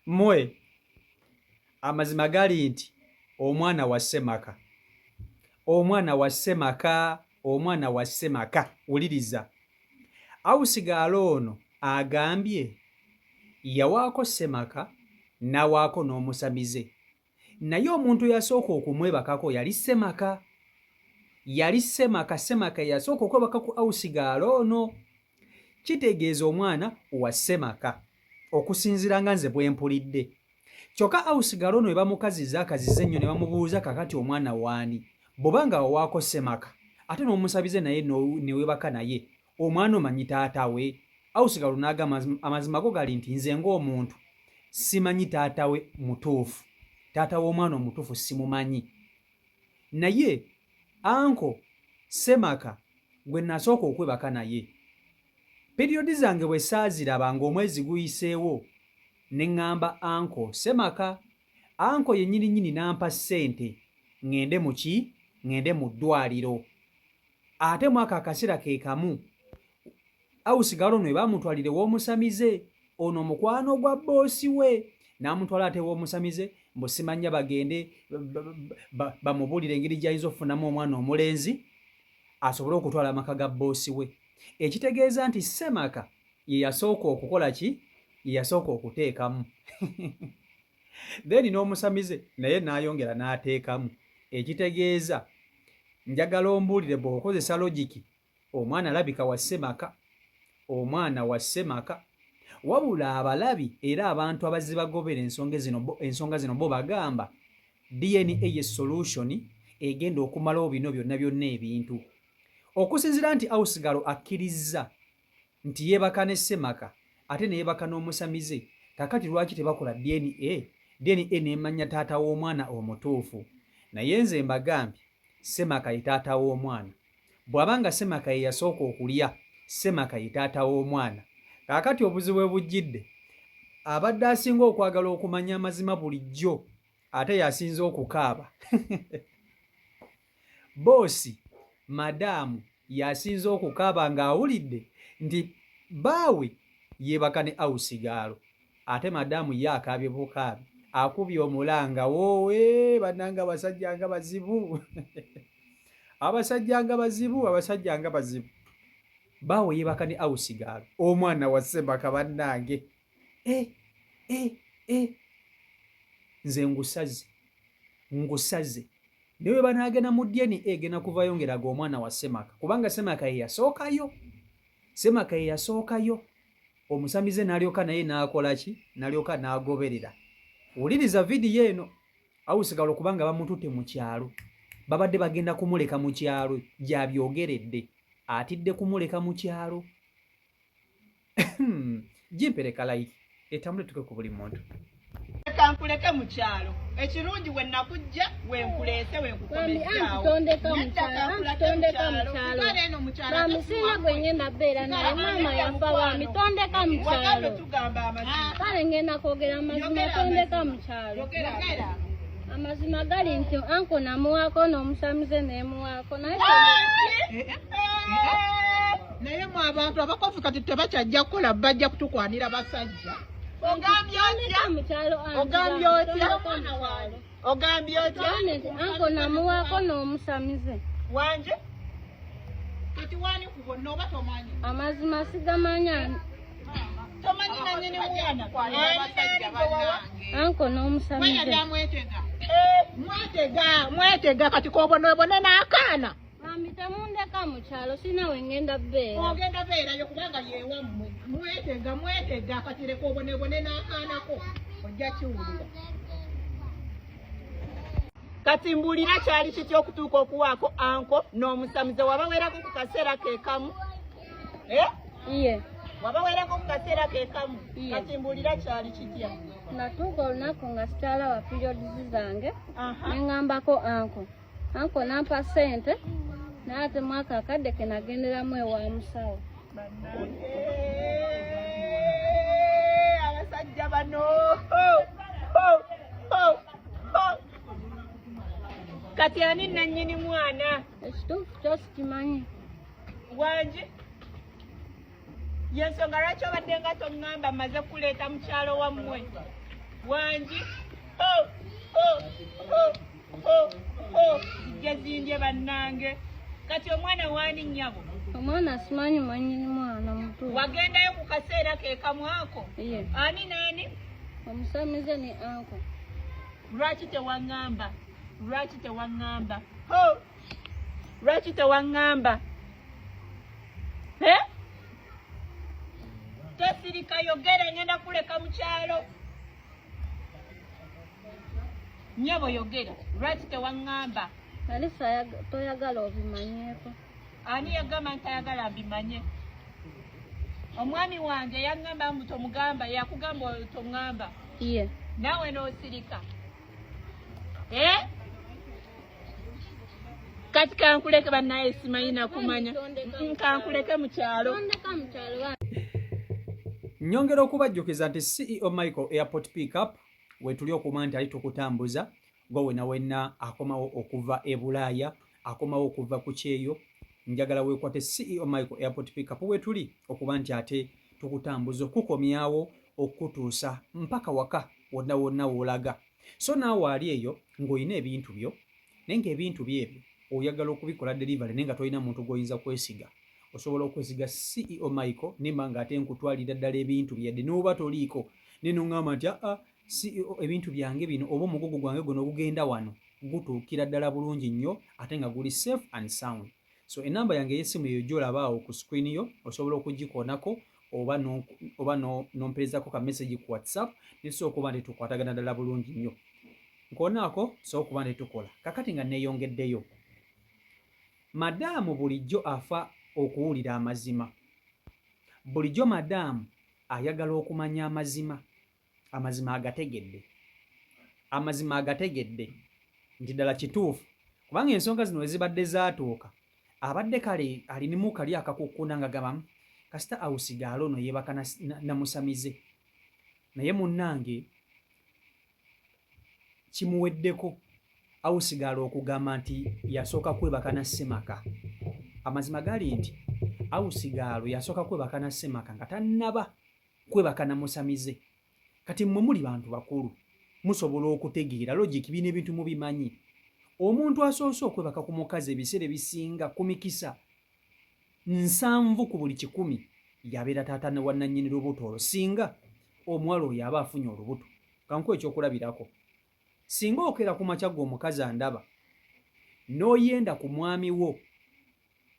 Mmwe amazima gali nti omwana wa Ssemaka, omwana wa Ssemaka, omwana wa Ssemaka, wuliriza. Awusigaalo ono agambye yawaako Ssemaka n'awaako n'omusamize, naye omuntu yasooka okumwebakako yali Ssemaka. Yali Ssemaka, Ssemaka yasooka okwebaka ku Awusigaalo ono. Kitegeeza omwana wa Ssemaka okusinziira nga nze bwe mpulidde. Kyokka Awusigaalo ono we bamukaziza akaziza ennyo ne bamubuuza kakati omwana waani, bw'obanga wawaako Ssemaka ate n'omusabize naye ne weebaka naye, omwana omanyi taata we? Awusigaalo n'agamba amazima go gali nti nze ng'omuntu simanyi taata we mutuufu, taata w'omwana omutuufu simumanyi, naye anko Ssemaka gwe nasooka okwebaka naye, periyodi zange bwe saaziraba ng'omwezi guyiseewo ne ŋŋamba anko Ssemaka, anko yennyini n'ampa ssente ŋŋende mu ki? Ŋŋende mu ddwaliro. Ate mwaka akaseera ke kamu Awusigaalo ono we baamutwalira ew'omusamize, ono mukwano gwa boosi we, n'amutwala ate ew'omusamize mbu simanya bagende bamubuulire engeri gy'ayinza okufunamu omwana omulenzi asobole okutwala amaka ga boosi we. Ekitegeeza nti Ssemaka ye yasooka okukola ki? Ye yasooka okuteekamu. Then n'omusamize naye n'ayongera n'ateekamu. Ekitegeeza njagala ombuulire bw'okozesa logiki, omwana alabika wa Ssemaka, omwana wa Ssemaka. Wabula abalabi era abantu abazze bagobera ensonga zino bo bagamba DNA ye solution egenda okumalawo bino byonna ebintu. Okusinziira nti Awusigaalo akkirizza nti yeebaka ne Ssemaka ate ne yeebaka n'omusamize, kakati lwaki tebakola DNA? DNA n'emanya taata w'omwana omutuufu. Naye nze mbagambye Ssemaka ye taata w'omwana. Bw'abanga Ssemaka ye yasooka okulya, Ssemaka ye taata w'omwana. Kaakati obuzibu bwe bujjidde, abadde asinga okwagala okumanya amazima bulijjo ate yasinze okukaaba. Boosi madaamu yasinze okukaaba ng'awulidde nti baawe yeebaka ne Awusigaalo, ate madaamu ye akaabye bukaabi, akubye omulanga woowe bannanga abasajja nga bazibu. Abasajja nga bazibu, abasajja nga bazibu. Baawe yeebaka ne Awusigaalo, omwana wa Ssemaka bannange. Nze ngusaze. Newe banaagenda mu DNA egenda kuvayo ngeraga omwana wa Ssemaka, kubanga Ssemaka ye yasookayo. Ssemaka ye yasookayo. Omusamize n'alyoka naye n'akola ki? N'alyoka n'agoberera. Wuliriza vidiyo eno. Awusigaalo kubanga bamututte mu kyalo, babadde bagenda kumuleka mu kyalo, gy'abyogeredde. Atidde kumuleka mu kyalo. Gimpereka like etambule tuke ku buli muntu. Kankuleke mu kyalo. Ekirungi we nakujja we nkuleese we nkukomezaawo. Tondeka mu kyalo. Bamusima gwe ngenda beera naye maama yafa wami tondeka mu kyalo. Kale ngenda kwogera amazima tondeka mu kyalo. Amazima gali nti anko namuwaako n'omusamize neemuwaako naye mu abantu abakofu kati tebakyajja kukola bajja kutukwanira basajja. Ogambye otya? Anko namuwaako n'omusamize. Wanje? Kati wani ku bonna oba tomanyi? Amazima sigamanya. Tomanyi nannyini mwana? Anko n'omusamize. Mwetega kati kobonebone n'akaana. Mami temundeka mu kyalo sina we ngenda beera. Ogenda beerayo kubanga yeewammwe. Mwetega kati leka obonebone n'akaanako. Ojja kiwulira. Kati mbuulira kyali kitya okutuuka okuwaako anko n'omusamize wabaweerako ku kaseera ke kamu? Iye. Wabaweerako ku kaseera ke kamu? Kati mbuulira kyali kitya? Natuuka olunaku nga sikyalaba periyodi zange ne ŋŋambako anko. Anko n'ampa ssente n'ate mwaka akadde ke nagenderamu ewa musawo. Abasajja bano! Kati ani nannyini mwana? Ekituufu kyo sikimanyi. Wanje? Yensonga lwaki obadde nga toŋŋamba mmaze kuleeta mu kyalo wammwe? wangi ho ho ho ho ho zijazindye bannange kati omwana wani nnyabo omwana simanyi manyini mwana mutu wagendayo ku kaseera ke kamwako ye ani nani omusamize ni anko lwaki tewaŋŋamba ho lwaki tewaŋŋamba tesirika yogera ngenda kuleka mu kyalo nnyabo yogera lwaki tewaŋŋamba alisa toyagala obimanyeeko ani yagamba nti ayagala mbimanye omwami wange yaŋŋamba mbu tomugamba yakugamba toŋŋamba ye naawe n'osirika kati kankuleke bannaye simanyi nakumanya kankuleke mu kyalo Nyongera okubajjukiza nti CEO Michael Airport Pickup wetuli okuba nti ali tukutambuza gwe wenna akomawo okuva e Bulaaya akomawo okuva ku kyeyo njagala weekwate CEO Michael Airport Pickup wetuli okuba nti ate tukutambuza okukomyawo okutuusa mpaka waka wonna wonna woolaga so naawe ali eyo ng'olina ebintu byo naye ng'ebintu byebyo oyagala okubikola delivery naye nga tolina muntu gw'oyinza kwesiga osobola okwesiga CEO Michael nimba ng'ate nkutwalira ddala ebintu byadde n'oba toliiko nenoŋŋamba nti CEO ebintu byange bino oba omugugu gwange guno ogugenda wano gutuukira ddala bulungi nnyo ate nga guli safe and sound so enamba yange ey'essimu eyo gy'olaba awo ku screen yo osobola okugikoonako oba nompeerezako ka message ku WhatsApp nisobola okuba nti tukwatagana ddala bulungi nnyo nkoonaako sobola okuba nti tukola kakati nga neeyongeddeyo madaamu bulijjo afa okuwulira amazima bulijjo madaamu ayagala okumanya amazima agategedde nti ddala kituufu kubanga ensonga zino ezibadde zaatuuka abadde kale alinimu kali akakukkuna nga gabamu kasita awusigaala ono yeebaka namusamize naye munnange kimuweddeko awusigaala okugamba nti yasooka kwebaka na Ssemaka amazima gali nti awusigaalo yasooka kwebaka na Ssemaka nga tannaba kwebaka namusamize kati mmwe muli bantu bakulu musobola okutegeera logic bino ebintu mubimanyi omuntu asoose okwebaka ku mukazi ebiseera ebisinga ku mikisa 7 ku buli 100 yabeera taata ne wannannyini lubuto olwo singa omuwala oyo aba afunye olubuto kankuwa ekyokulabirako singa okera ku makya g'omukazi andaba n'oyenda ku mwami wo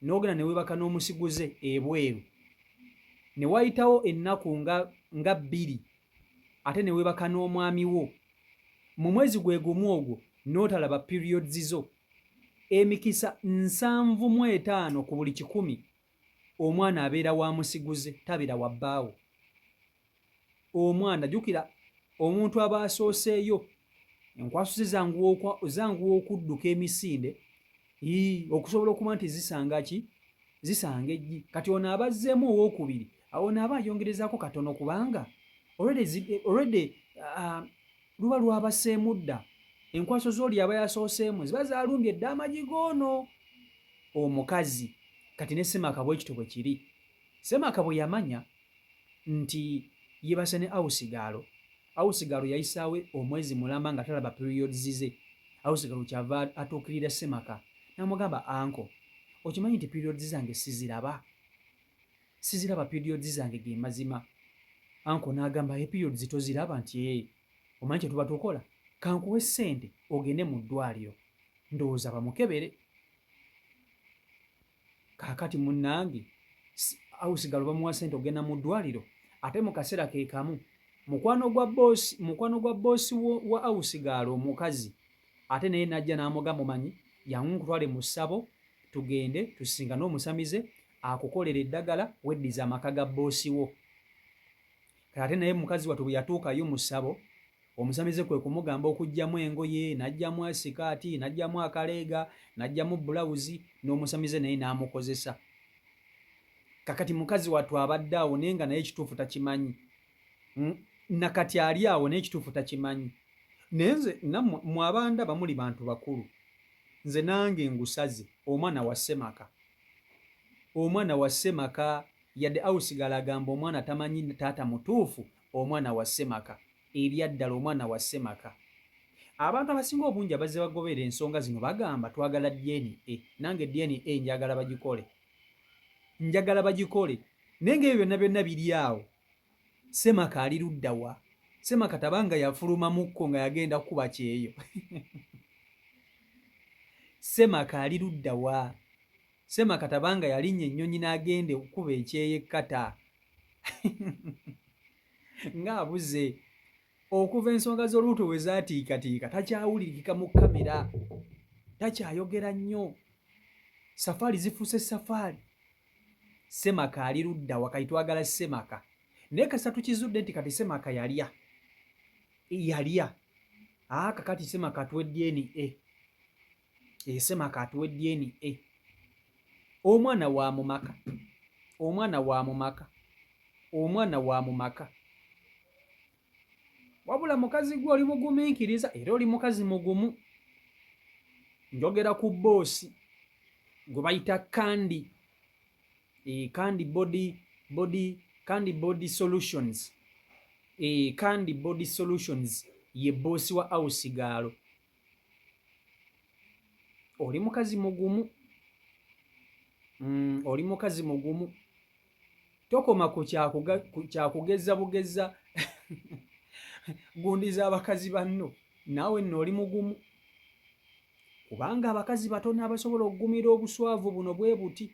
n'ogenda ne weebaka n'omusiguze ebweru ne wayitawo ennaku nga 2 ate ne weebaka n'omwami wo mu mwezi gwe gumu ogwo n'otalaba periods zo emikisa 75 ku buli 100 omwana abeera wa musiguze tabeera wa bbaawo omwana jjukira omuntu aba asooseeyo enkwasuze zanguwa okudduka emisinde okusobola okuba nti zisanga eggi kati ono abazzeemu owookubiri awo naaba ayongerezaako katono kubanga already luba lwabaseemu dda enkwaso z'oli aba yasooseemu ziba zalumbye dda amagi goono omukazi kati ne Ssemaka bwekito bwe kiri Ssemaka bwe yamanya nti yebase ne awusigaalo yayisaawe omwezi mulamba nga talaba periods ze awusigaalo kyava atuukirira Ssemaka n'amugamba anko okimanyi nti periods zange siziraba periods zange ge mazima anko n'agamba periods toziraba nti omanyi kye tuba tukola kankuwe ssente ogende mu ddwaliro ndowooza bamukebere kaakati munnange awusigaalo bamuwa ssente ogenda mu ddwaliro ate mu kaseera ke kamu mukwano gwa boosi wa awusigaalo omukazi ate naye najja n'amugamba omanyi yangu nkutwale mu ssabo tugende tusinga n'omusamize akukolera eddagala weddiza amaka ga boosi wo ate naye mukazi wattu bwe yatuukayo mu ssabo omusamize kwe kumugamba okuggyamu engoye n'aggyamu sikaati n'aggyamu akaleega n'aggyamu bulawuzi n'omusamize naye n'amukozesa kakati mukazi wattu abadde awo naye nga naye ekituufu takimanyi nakati ali awo naye ekituufu takimanyi naye nze nammwe mwabanda bamuli bantu bakulu nze nange ngusaze omwana wa Ssemaka yadde awusigala agamba omwana tamanyi taata mutuufu omwana wa Ssemaka ebyaddala omwana wa Ssemaka. Abantu abasinga obungi abazze bagobera ensonga zino bagamba twagala DNA. Nange DNA njagala bagikole. Njagala bagikole. Naye ng'ebyo byonna byonna biri awo. Ssemaka ali ludda wa? Ssemaka tabanga yafuluma mukko nga yagenda kukuba kyeyo. Ssemaka ali ludda wa? Ssemaka tabanga yalinnya ennyonyi n'agenda okukuba ekyeyo ekkata. Ng'abuze. Okuva ensonga z'olubuto we zaatiikatiika takyawulirikika mu kamera. Takyayogera nnyo. Safaari zifuuse safaari. Ssemaka ali ludda wa? Kati twagala Ssemaka. Naye kasita tukizudde nti kati Ssemaka yalya. Kakati Ssemaka atuwe DNA. Ssemaka atuwe DNA. Omwana wa mumaka. Omwana wa mumaka. Wabula mukazi gwe oli mugumiikiriza era oli mukazi mugumu. Njogera ku boosi gwe bayita Kandi. Kandi Body Solutions. Kandi Body Solutions ye boosi wa Awusigalo. Oli mukazi mugumu. Oli mukazi mugumu. Tokoma ku kyakugeza bugeza gundiza abakazi banno. Naawe nno oli mugumu. Kubanga abakazi batono abasobola okugumira obuswavu buno bwe buti.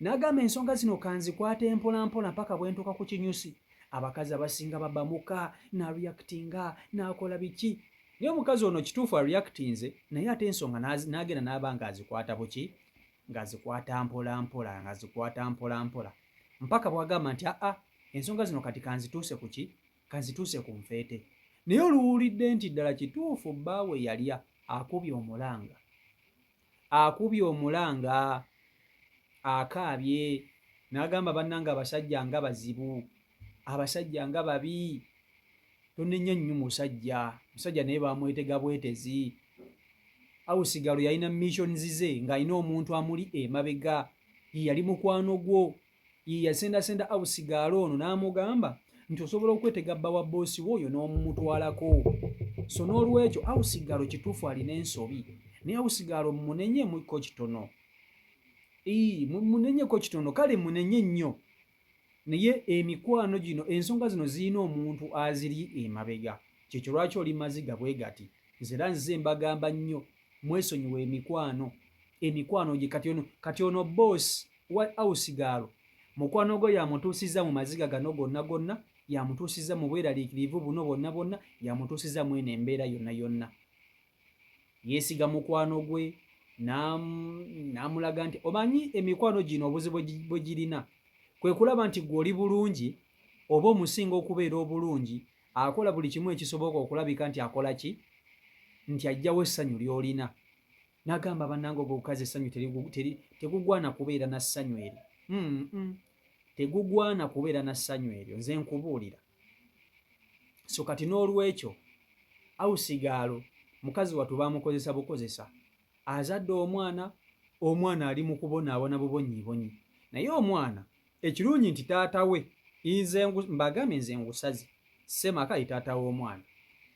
N'agamba ensonga zino kanzikwate mpola mpola mpaka bwe ntuuka ku kinyusi. Abakazi abasinga babamuka, na-reactinga, n'akola biki. Naye omukazi ono kituufu a-reactinze, naye ate ensonga n'agenda n'aba ng'azikwata buki? Ng'azikwata mpola mpola. Mpaka bw'agamba nti ensonga zino kati kanzituuse ku ki? Kanzituuse ku nfeete. Naye oluwulidde nti ddala kituufu bbaawe yalya. Akubye omulanga. Akaabye. N'agamba bannange abasajja nga bazibu. Abasajja nga babi. Tonnenya nnyo musajja naye bamwetega bwetezi. Awusigalo yalina missions ze ng'alina omuntu amuli emabega. Ye yali mukwano gwo. Ye yasendasenda Awusigalo ono n'amugamba nti osobola okwetega bba wa boosi w'oyo n'omumutwalako. So n'olwekyo Awusigalo kituufu alina ensobi. Naye Awusigalo munenyemuko kitono. Munenyeko kitono, kale munenye nnyo. Naye emikwano gino, ensonga zino zirina omuntu aziri emabega. Kyekyo lwaki oli maziga bwe gati. Nze mbagamba nnyo mwesonyiwe emikwano gye kati ono boss wa Awusigalo. Mukwano gwe yamutuusiza mu maziga gano gonna, yamutuusiza mu bweraliikirivu buno bonna, yamutuusiza mu eno embeera yonna. Yeesiga mukwano gwe n'amulaga nti omanyi emikwano gino obuzibu bwe girina. Kwe kulaba nti gwe oli bulungi oba omusinga okubeera obulungi, akola buli kimu ekisoboka okulabika nti akola ki? Nti aggyawo essanyu ly'olina. N'agamba bannange obukazi essanyu tegugwana kubeera na ssanyu eryo. Tegugwana kubeera na ssanyu eryo, nze nkubuulira. So kati n'olwekyo Awusigalo mukazi wattu baamukozesa bukozesa. Azadde omwana ali mu kubonaabona bubonyiibonyi. Naye omwana ekirungi nti taata we mbagambe nze ngusazi. Ssemaka ye taata w'omwana.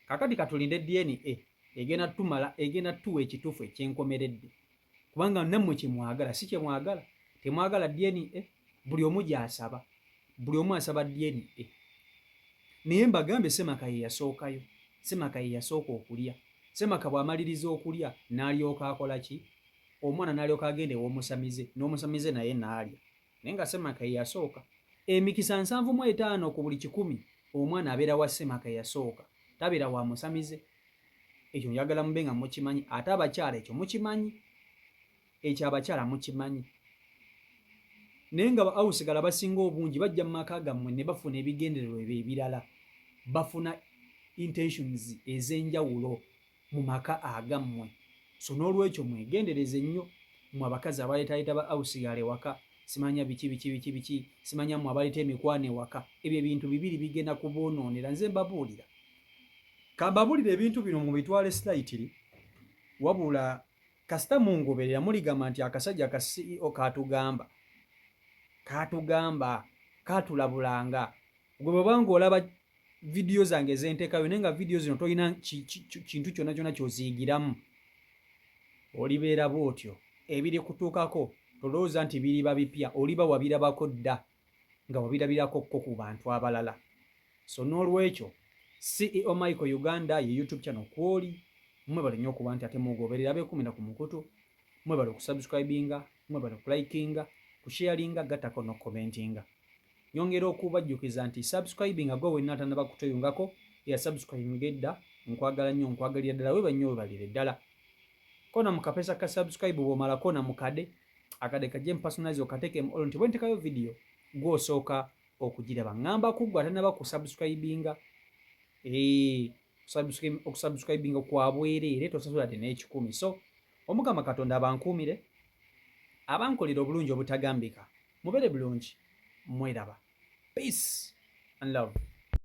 Kakati katulinde DNA egenda tuwa ekituufu ekyenkomeredde. Kubanga nammwe kyemwagala si kyemwagala. Temwagala DNA. Buli omu gy'asaba. Buli omu asaba DNA. Naye mbagambe Ssemaka ye yasookayo. Ssemaka ye yasooka okulya. Ssemaka bw'amaliriza okulya n'alyoka akola ki? Omwana n'alyoka agenda ew'omusamize. N'omusamize naye n'alya. Naye nga Ssemaka ye yasooka. Emikisa 75 ku buli 100 omwana abeera wa Ssemaka yasooka. Tabeera wa musamize. Ekyo njagala mube nga mukimanyi. Ate abakyala ekyo mukimanyi. Ekyo abakyala mukimanyi. Naye nga Awusigalo abasinga obungi bajja mu maka gammwe ne bafuna ebigendererwa ebirala. Bafuna intentions ez'enjawulo mu maka agammwe. So n'olwekyo mwegendereze nnyo mu abakazi abaleetaleeta ba Awusigalo ewaka. Simanya biki simanya mu abaleeta emikwano ewaka. Ebyo ebintu bibiri bigenda kuboonoonera. Nze mbabuulira. Kambabuulira ebintu bino mu bitwale slightly. Wabula kasita mungoberera muligamba nti akasajja ka CEO katugamba katulabulanga. Gwe bw'obanga olaba video zange zenteekayo naye nga video zino tolina kintu kyonna kyonna kyoziyigiramu olibeera bwotyo ebiri kutuukako tolowooza nti biriba bipya oliba wabirabako dda nga wabirabirako kko ku bantu abalala. So n'olwekyo CEO Michael Uganda ye YouTube channel kwoli mwebale nnyo okuba nti ate mugoberera abeekumira ku mukutu, mwebale okusubscribinga, mwebale okulikinga, kusharinga, gattako n'okukomentinga. Nyongera okubajjukiza nti subscribinga gwe wenna atanaba kutuyungako ya subscribing edda nkwagala nnyo nkwagalira ddala weba nnyo webalire ddala. Kona mukapesa ka subscribe bw'omala kona mukade akade kajje personalize okateke mu nti bwe ntekayo video gw'osooka okugiraba. Ngamba kuggwa atanaba kusubscribinga okusubscribinga kwa bwereere tosasula ate n'ekikumi. So Omukama Katonda abankuumire abankolera obulungi obutagambika mubeere bulungi mweraba. Peace and love.